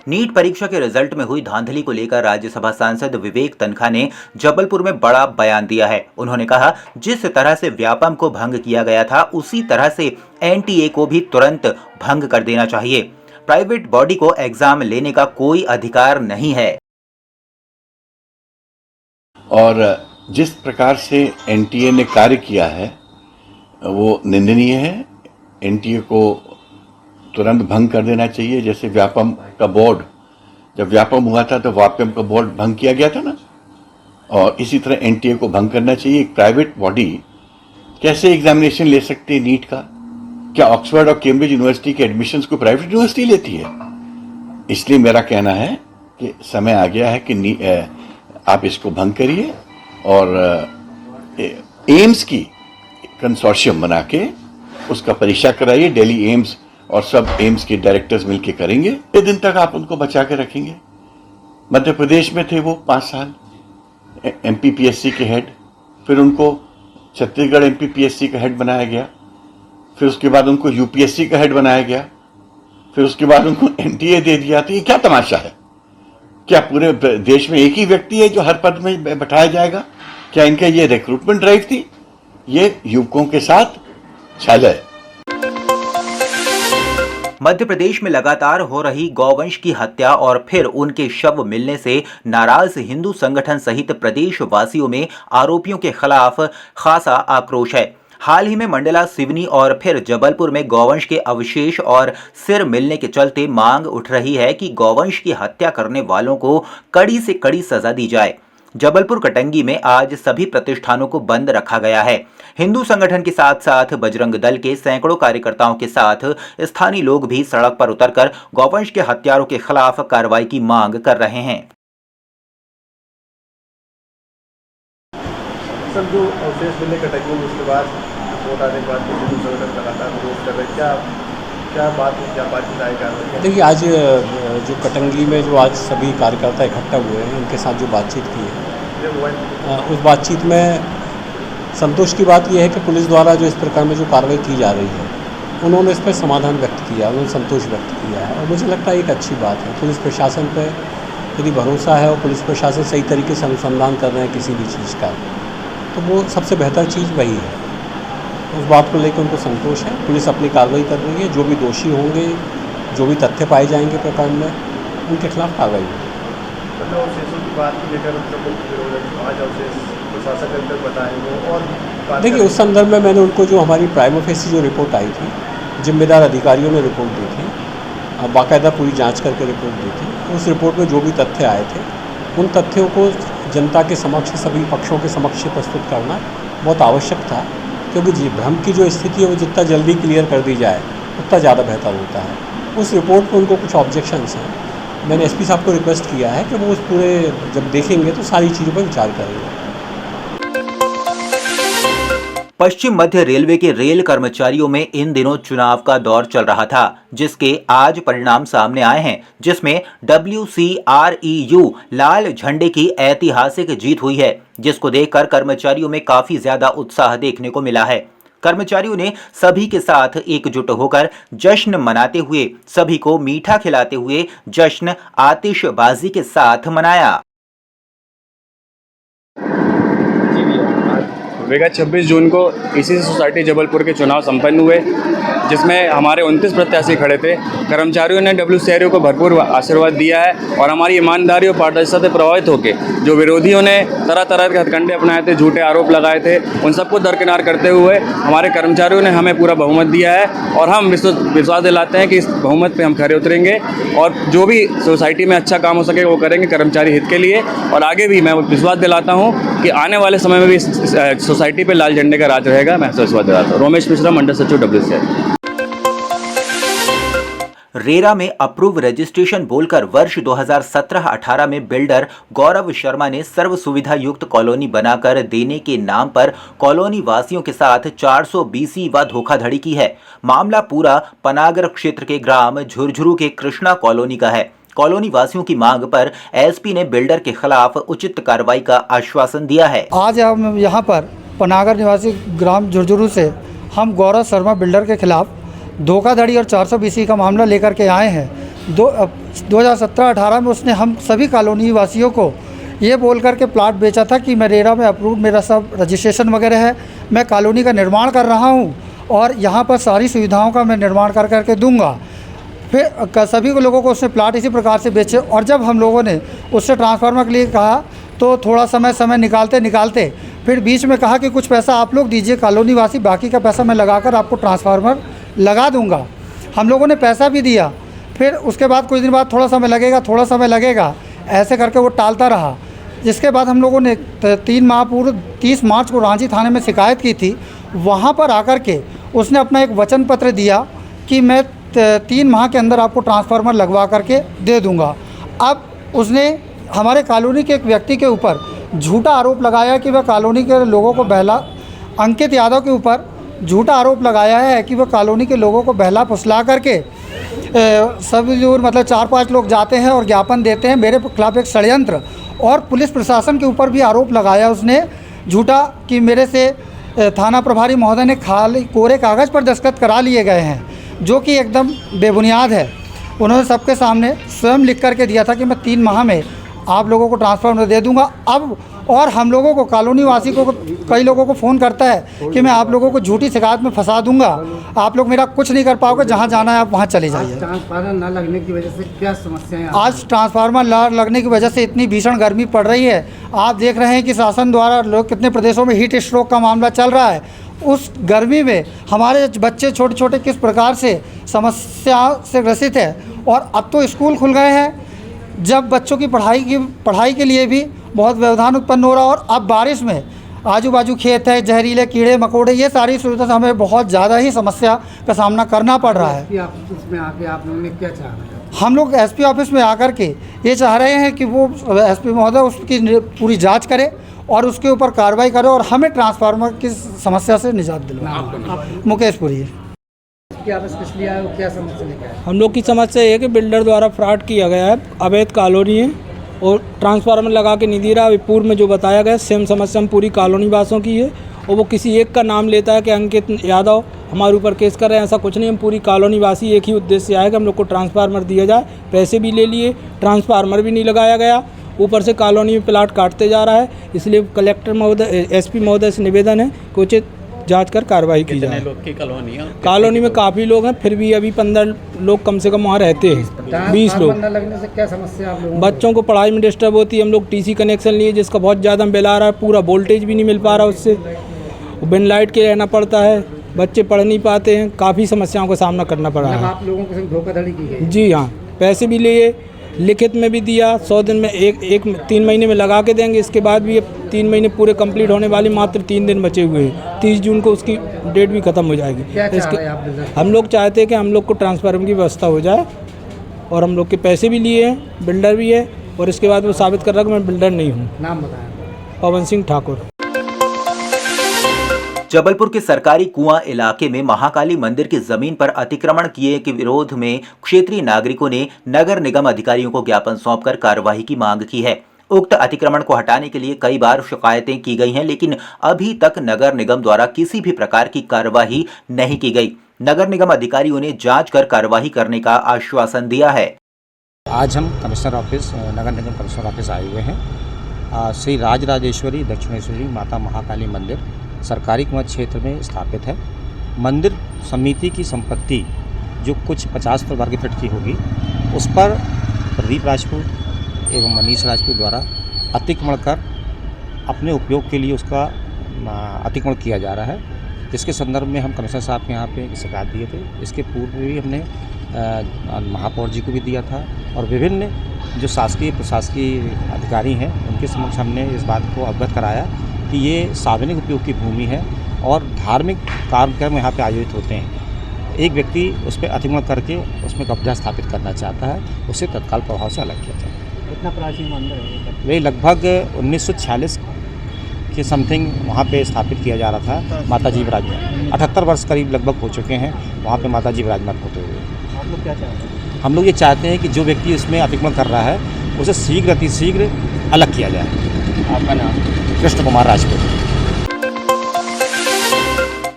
NEET परीक्षा के result में हुई धांधली को लेकर राज्यसभा सांसद विवेक तन्खा ने जबलपुर में बड़ा बयान दिया है। उन्होंने कहा, जिस तरह से व्यापम को भंग किया गया था उसी तरह से एनटीए को भी तुरंत भंग कर देना चाहिए। प्राइवेट बॉडी को एग्जाम लेने का कोई अधिकार नहीं है। और जिस प्रकार से एनटीए ने कार्य किया है वो निंदनीय है। एनटीए को तुरंत भंग कर देना चाहिए। जैसे व्यापम का बोर्ड, जब व्यापम हुआ था तो व्यापम का बोर्ड भंग किया गया था ना, और इसी तरह एनटीए को भंग करना चाहिए। एक प्राइवेट बॉडी कैसे एग्जामिनेशन ले सकती है नीट का? क्या ऑक्सफोर्ड और कैम्ब्रिज यूनिवर्सिटी के एडमिशंस को प्राइवेट यूनिवर्सिटी लेती है? इसलिए मेरा कहना है कि समय आ गया है कि आप इसको भंग करिए और एम्स की कंसोर्शियम बना के उसका परीक्षा कराइए। दिल्ली एम्स और सब एम्स के डायरेक्टर्स मिलकर करेंगे। कितने दिन तक आप उनको बचा के रखेंगे? मध्य प्रदेश में थे वो 5 साल एमपीपीएससी के हेड, फिर उनको छत्तीसगढ़ एमपीपीएससी का हेड बनाया गया, फिर उसके बाद उनको यूपीएससी का हेड बनाया गया, फिर उसके बाद उनको एनटीए दे दिया। तो ये क्या तमाशा है? क्या पूरे देश में एक ही व्यक्ति है जो हर पद में बैठाया जाएगा? क्या इनका ये रिक्रूटमेंट ड्राइव थी? ये युवकों के साथ छल है। मध्य प्रदेश में लगातार हो रही गौवंश की हत्या और फिर उनके शव मिलने से नाराज हिंदू संगठन सहित प्रदेशवासियों में आरोपियों के खिलाफ खासा आक्रोश है। हाल ही में मंडला, सिवनी और फिर जबलपुर में गौवंश के अवशेष और सिर मिलने के चलते मांग उठ रही है कि गौवंश की हत्या करने वालों को कड़ी से कड़ी सजा दी जाए। जबलपुर कटंगी में आज सभी प्रतिष्ठानों को बंद रखा गया है। हिंदू संगठन के साथ साथ बजरंग दल के सैकड़ों कार्यकर्ताओं के साथ स्थानीय लोग भी सड़क पर उतरकर गौवंश के हत्यारों के खिलाफ कार्रवाई की मांग कर रहे हैं। सर, जो अवशेष मिले कटंगी में उसके बाद रिपोर्ट आने के बाद हिंदू संगठन लगातार विरोध कर रहे हैं, क्या बातचीत आई कार्रवाई? देखिए, आज जो कटंगी में जो आज सभी कार्यकर्ता इकट्ठा हुए हैं उनके साथ जो बातचीत की है, उस बातचीत में संतोष की बात यह है कि पुलिस द्वारा जो इस प्रकार में जो कार्रवाई की जा रही है उन्होंने इस पर समाधान व्यक्त किया, उन्होंने संतोष व्यक्त किया है और मुझे लगता है एक अच्छी बात है। पुलिस प्रशासन पर यदि भरोसा है और पुलिस प्रशासन सही तरीके से अनुसंधान कर रहे हैं किसी भी चीज़ का, तो वो सबसे बेहतर चीज़ वही है। उस बात को लेकर उनको संतोष है। पुलिस अपनी कार्रवाई कर रही है। जो भी दोषी होंगे, जो भी तथ्य पाए जाएंगे प्रकरण में, उनके खिलाफ कार्रवाई होगी। देखिए, उस संदर्भ में मैंने उनको जो हमारी प्राइमा फेसी जो रिपोर्ट आई थी, जिम्मेदार अधिकारियों ने रिपोर्ट दी थी, बाकायदा पूरी जांच करके रिपोर्ट दी थी। उस रिपोर्ट में जो भी तथ्य आए थे उन तथ्यों को जनता के समक्ष, सभी पक्षों के समक्ष प्रस्तुत करना बहुत आवश्यक था, क्योंकि भ्रम की जो स्थिति है वो जितना जल्दी क्लियर कर दी जाए उतना ज़्यादा बेहतर होता है। उस रिपोर्ट पर उनको कुछ ऑब्जेक्शंस हैं। मैंने एसपी साहब को रिक्वेस्ट किया है कि वो उस पूरे जब देखेंगे तो सारी चीज़ों पर विचार करेंगे। पश्चिम मध्य रेलवे के रेल कर्मचारियों में इन दिनों चुनाव का दौर चल रहा था, जिसके आज परिणाम सामने आए हैं, जिसमें WCREU लाल झंडे की ऐतिहासिक जीत हुई है, जिसको देखकर कर्मचारियों में काफी ज्यादा उत्साह देखने को मिला है। कर्मचारियों ने सभी के साथ एकजुट होकर जश्न मनाते हुए, सभी को मीठा खिलाते हुए जश्न आतिशबाजी के साथ मनाया। विगत 26 जून को ईसीसी सोसाइटी जबलपुर के चुनाव संपन्न हुए, जिसमें हमारे 29 प्रत्याशी खड़े थे। कर्मचारियों ने WCREU को भरपूर आशीर्वाद दिया है और हमारी ईमानदारी और पारदर्शिता से प्रभावित होकर जो विरोधियों ने तरह तरह के हथकंडे अपनाए थे, झूठे आरोप लगाए थे, उन सबको दरकिनार करते हुए हमारे कर्मचारियों ने हमें पूरा बहुमत दिया है और हम विश्वास दिलाते हैं कि इस बहुमत पर हम खरे उतरेंगे और जो भी सोसाइटी में अच्छा काम हो सके वो करेंगे कर्मचारी हित के लिए। और आगे भी मैं विश्वास दिलाता हूँ कि आने वाले समय में भी सोसाइटी पे लाल झंडे का राज रहेगा। मैं विश्वास दिलाता हूँ। रोमेश मिश्रा, मंडल सचिव WCREU। रेरा में अप्रूव रजिस्ट्रेशन बोलकर वर्ष 2017-18 में बिल्डर गौरव शर्मा ने सर्व सुविधा युक्त कॉलोनी बनाकर देने के नाम पर कॉलोनी वासियों के साथ 420वां धोखाधड़ी की है। मामला पूरा पनागर क्षेत्र के ग्राम झुरझुरू के कृष्णा कॉलोनी का है। कॉलोनी वासियों की मांग पर एसपी ने बिल्डर के खिलाफ उचित कार्रवाई का आश्वासन दिया है। आज हम यहाँ पर पनागर निवासी ग्राम झुरझुरू से हम गौरव शर्मा बिल्डर के खिलाफ धोखाधड़ी और 420 का मामला लेकर के आए हैं। 2017-18 में उसने हम सभी कॉलोनी वासियों को ये बोल कर के प्लाट बेचा था कि मैं रेरा में अप्रूव, मेरा सब रजिस्ट्रेशन वगैरह है, मैं कॉलोनी का निर्माण कर रहा हूँ और यहाँ पर सारी सुविधाओं का मैं निर्माण कर करके दूंगा। फिर सभी लोगों को उसने प्लाट इसी प्रकार से बेचे और जब हम लोगों ने उससे ट्रांसफार्मर के लिए कहा तो थोड़ा समय निकालते फिर बीच में कहा कि कुछ पैसा आप लोग दीजिए कॉलोनी वासी, बाकी का पैसा मैं लगाकर आपको ट्रांसफार्मर लगा दूंगा। हम लोगों ने पैसा भी दिया। फिर उसके बाद कुछ दिन बाद थोड़ा समय लगेगा ऐसे करके वो टालता रहा। जिसके बाद हम लोगों ने 3 माह पूर्व 30 मार्च को रांची थाने में शिकायत की थी। वहाँ पर आकर के उसने अपना एक वचन पत्र दिया कि मैं 3 माह के अंदर आपको ट्रांसफार्मर लगवा करके दे दूंगा। अब उसने हमारे कॉलोनी के एक व्यक्ति के ऊपर झूठा आरोप लगाया कि वह कॉलोनी के लोगों को अंकित यादव के ऊपर झूठा आरोप लगाया है कि वह कॉलोनी के लोगों को बहला फुसला करके सब जो मतलब 4-5 लोग जाते हैं और ज्ञापन देते हैं मेरे खिलाफ एक षड्यंत्र, और पुलिस प्रशासन के ऊपर भी आरोप लगाया उसने झूठा कि मेरे से थाना प्रभारी महोदय ने खाली कोरे कागज़ पर दस्तखत करा लिए गए हैं, जो कि एकदम बेबुनियाद है। उन्होंने सबके सामने स्वयं लिख करके दिया था कि मैं 3 माह में आप लोगों को ट्रांसफार्मर दे दूंगा। अब और हम लोगों को कॉलोनी वासी को कई लोगों को फ़ोन करता है कि मैं आप लोगों को झूठी शिकायत में फंसा दूंगा, आप लोग मेरा कुछ नहीं कर पाओगे, जहां जाना है आप वहां चले जाइए। ट्रांसफार्मर न लगने की वजह से क्या समस्याएं आज ट्रांसफार्मर न लगने की वजह से इतनी भीषण गर्मी पड़ रही है। आप देख रहे हैं कि शासन द्वारा लोग कितने प्रदेशों में हीट स्ट्रोक का मामला चल रहा है। उस गर्मी में हमारे बच्चे छोटे छोटे किस प्रकार से समस्या से ग्रसित है। और अब तो स्कूल खुल गए हैं, जब बच्चों की पढ़ाई के लिए भी बहुत व्यवधान उत्पन्न हो रहा है। और अब बारिश में आजू बाजू खेत है, जहरीले कीड़े मकोड़े, ये सारी सुविधा से हमें बहुत ज़्यादा ही समस्या का सामना करना पड़ रहा है। इसमें आके आप लोगों ने क्या चाहा? हम लोग एसपी ऑफिस में आकर के ये चाह रहे हैं कि वो एसपी महोदय उसकी पूरी जांच करे और उसके ऊपर कार्रवाई करे और हमें ट्रांसफार्मर की समस्या से निजात दिलवाए। मुकेश पुरी। क्या समस्या लेकर आए? हम लोग की समस्या ये है कि बिल्डर द्वारा फ्रॉड किया गया है, अवैध कॉलोनी है और ट्रांसफार्मर लगा के नहीं दे रहा। अभी पूर्व में जो बताया गया सेम समस्या हम पूरी कॉलोनी वासियों की है और वो किसी एक का नाम लेता है कि अंकित यादव हमारे ऊपर केस कर रहे हैं। ऐसा कुछ नहीं, हम पूरी कॉलोनी वासी एक ही उद्देश्य से आए कि हम लोग को ट्रांसफार्मर दिया जाए। पैसे भी ले लिए, ट्रांसफार्मर भी नहीं लगाया गया, ऊपर से कॉलोनी में प्लाट काटते जा रहा है। इसलिए कलेक्टर महोदय, एसपी महोदय से निवेदन है कि उचित जांच कर कार्रवाई की जाए। लोग की कॉलोनी में काफ़ी लोग हैं, फिर भी अभी 15 लोग कम से कम वहाँ रहते हैं। 20 लोग। लगने से क्या समस्या आप लोगों को? बच्चों को पढ़ाई में डिस्टर्ब होती है। हम लोग टीसी कनेक्शन लिए जिसका बहुत ज़्यादा बिल आ रहा है, पूरा वोल्टेज भी नहीं मिल पा रहा उससे, बिन लाइट के रहना पड़ता है, बच्चे पढ़ नहीं पाते हैं, काफ़ी समस्याओं का सामना करना पड़ रहा है। आप लोगों के साथ धोखाधड़ी की गई? जी हाँ, पैसे भी लिए, लिखित में भी दिया, 100 दिन में एक 3 महीने में लगा के देंगे। इसके बाद भी अब 3 महीने पूरे कंप्लीट होने वाले, मात्र 3 दिन बचे हुए हैं। 30 जून को उसकी डेट भी ख़त्म हो जाएगी। हम लोग चाहते हैं कि हम लोग को ट्रांसफार्मर की व्यवस्था हो जाए और हम लोग के पैसे भी लिए हैं, बिल्डर भी है और इसके बाद वो साबित कर रहा है कि मैं बिल्डर नहीं हूँ। नाम बताएं। पवन सिंह ठाकुर। जबलपुर के सरकारी कुआं इलाके में महाकाली मंदिर की जमीन पर अतिक्रमण किए के विरोध में क्षेत्रीय नागरिकों ने नगर निगम अधिकारियों को ज्ञापन सौंपकर कार्यवाही की मांग की है। उक्त अतिक्रमण को हटाने के लिए कई बार शिकायतें की गई हैं, लेकिन अभी तक नगर निगम द्वारा किसी भी प्रकार की कार्यवाही नहीं की गई। नगर निगम अधिकारियों ने जांच कर कार्यवाही करने का आश्वासन दिया है। आज हम कमिश्नर ऑफिस, नगर निगम कमिश्नर ऑफिस आए हुए हैं। श्री राजराजेश्वरी दक्षिणेश्वरी माता महाकाली मंदिर सरकारी कुआं क्षेत्र में स्थापित है। मंदिर समिति की संपत्ति जो कुछ 50 वर्ग फीट की होगी, उस पर प्रदीप राजपूत एवं मनीष राजपूत द्वारा अतिक्रमण कर अपने उपयोग के लिए उसका अतिक्रमण किया जा रहा है, जिसके संदर्भ में हम कमिश्नर साहब के यहाँ पे शिकायत दिए थे। इसके पूर्व भी हमने महापौर जी को भी दिया था और विभिन्न जो शासकीय प्रशासकीय अधिकारी हैं उनके समक्ष हमने इस बात को अवगत कराया कि ये सार्वजनिक उपयोग की भूमि है और धार्मिक कार्यक्रम यहाँ पे आयोजित होते हैं। एक व्यक्ति उस पर अतिक्रमण करके उसमें कब्जा स्थापित करना चाहता है, उसे तत्काल प्रभाव से अलग किया जाए। कितना प्राचीन मंदिर है? वे लगभग 1946 के समथिंग वहाँ पे स्थापित किया जा रहा था। माता जी विराजमान 78 वर्ष करीब लगभग हो चुके हैं वहाँ पे माता जी विराजमान होते हुए। आप लोग क्या चाहते हैं? हम लोग ये चाहते हैं कि जो व्यक्ति इसमें अतिक्रमण कर रहा है उसे शीघ्र अतिशीघ्र अलग किया जाए। आपका नाम? कृष्ण कुमार राजपूत।